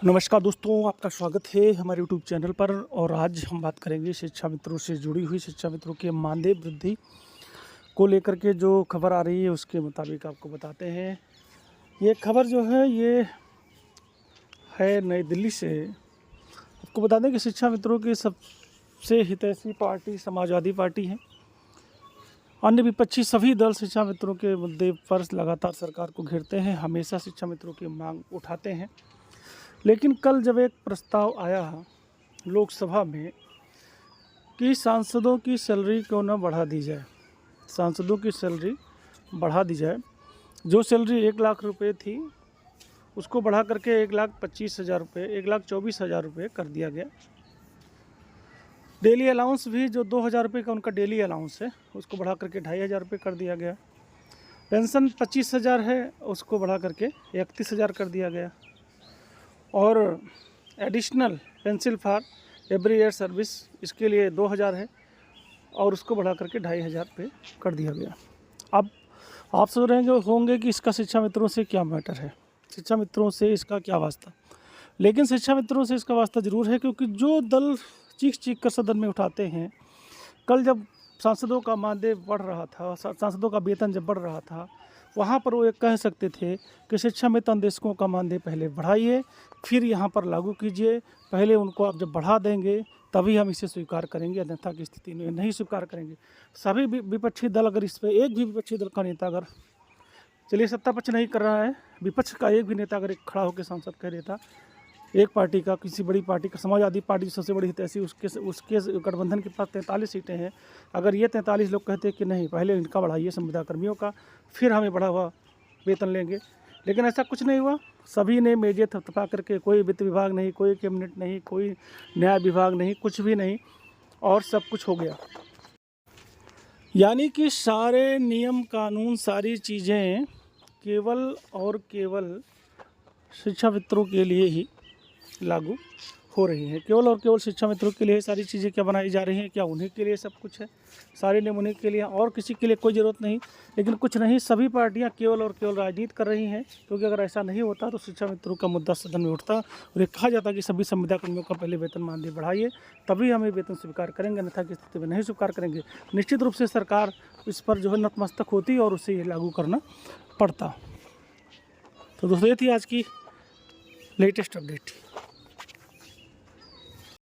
नमस्कार दोस्तों, आपका स्वागत है हमारे यूट्यूब चैनल पर। और आज हम बात करेंगे शिक्षा मित्रों से जुड़ी हुई शिक्षा मित्रों के मानदेय वृद्धि को लेकर के जो खबर आ रही है उसके मुताबिक आपको बताते हैं। ये खबर जो है ये है नई दिल्ली से। आपको बता दें कि शिक्षा मित्रों की सबसे हितैषी पार्टी समाजवादी पार्टी है। अन्य विपक्षी सभी दल शिक्षा मित्रों के मुद्दे पर लगातार सरकार को घेरते हैं, हमेशा शिक्षा मित्रों की मांग उठाते हैं। लेकिन कल जब एक प्रस्ताव आया लोकसभा में कि सांसदों की सैलरी क्यों न बढ़ा दी जाए, सांसदों की सैलरी बढ़ा दी जाए। जो सैलरी 1 लाख रुपए थी उसको बढ़ा करके 1,25,000 रुपये, 1,24,000 रुपये कर दिया गया। डेली अलाउंस भी जो 2,000 रुपये का उनका डेली अलाउंस है उसको बढ़ा करके 2,500 रुपये कर दिया गया। पेंशन 25,000 है उसको बढ़ा करके 31,000 कर दिया गया। और additional pencil for every year service इसके लिए 2,000 है और उसको बढ़ा करके 2,500 रुपये कर दिया गया। अब आप सोच रहे होंगे कि इसका शिक्षा मित्रों से क्या मैटर है, शिक्षा मित्रों से इसका क्या वास्ता। लेकिन शिक्षा मित्रों से इसका वास्ता ज़रूर है, क्योंकि जो दल चीख कर सदन में उठाते हैं, कल जब सांसदों का मानदेय बढ़ रहा था, सांसदों का वेतन जब बढ़ रहा था, वहाँ पर वो एक कह सकते थे कि शिक्षा मित्र अन्वेषकों का मानदेय पहले बढ़ाइए फिर यहाँ पर लागू कीजिए। पहले उनको आप जब बढ़ा देंगे तभी हम इसे स्वीकार करेंगे, अन्यथा की स्थिति में नहीं स्वीकार करेंगे। सभी विपक्षी दल अगर इस पर एक भी विपक्षी दल का नेता अगर चलिए सत्ता पक्ष नहीं कर रहा है, विपक्ष का एक भी नेता अगर एक खड़ा होकर सांसद कह देता, एक पार्टी का, किसी बड़ी पार्टी का, समाजवादी पार्टी सबसे बड़ी हितैषी, उसके गठबंधन के पास 43 सीटें हैं, अगर ये 43 लोग कहते कि नहीं पहले इनका बढ़ाइए संविदा कर्मियों का फिर हमें बढ़ा हुआ वेतन लेंगे, लेकिन ऐसा कुछ नहीं हुआ। सभी ने मेजे थपथपा करके, कोई वित्त विभाग नहीं, कोई कैबिनेट नहीं, कोई न्याय विभाग नहीं, कुछ भी नहीं, और सब कुछ हो गया। यानी कि सारे नियम कानून सारी चीज़ें केवल और केवल शिक्षा मित्रों के लिए ही लागू हो रही हैं। केवल और केवल शिक्षा मित्रों के लिए सारी चीज़ें क्या बनाई जा रही हैं, क्या उन्हीं के लिए सब कुछ है? सारे नियम उन्हीं के लिए, और किसी के लिए कोई ज़रूरत नहीं। लेकिन कुछ नहीं, सभी पार्टियां केवल और केवल राजनीति कर रही हैं, क्योंकि अगर ऐसा नहीं होता तो शिक्षा मित्रों का मुद्दा सदन में उठता और ये कहा जाता कि सभी संविदा कर्मियों का पहले वेतन मानदेय बढ़ाइए तभी हमें वेतन स्वीकार करेंगे, अन्यथा की स्थिति में नहीं स्वीकार करेंगे। निश्चित रूप से सरकार इस पर जो है नतमस्तक होती और उसे ये लागू करना पड़ता। तो दोस्तों ये थी आज की लेटेस्ट अपडेट।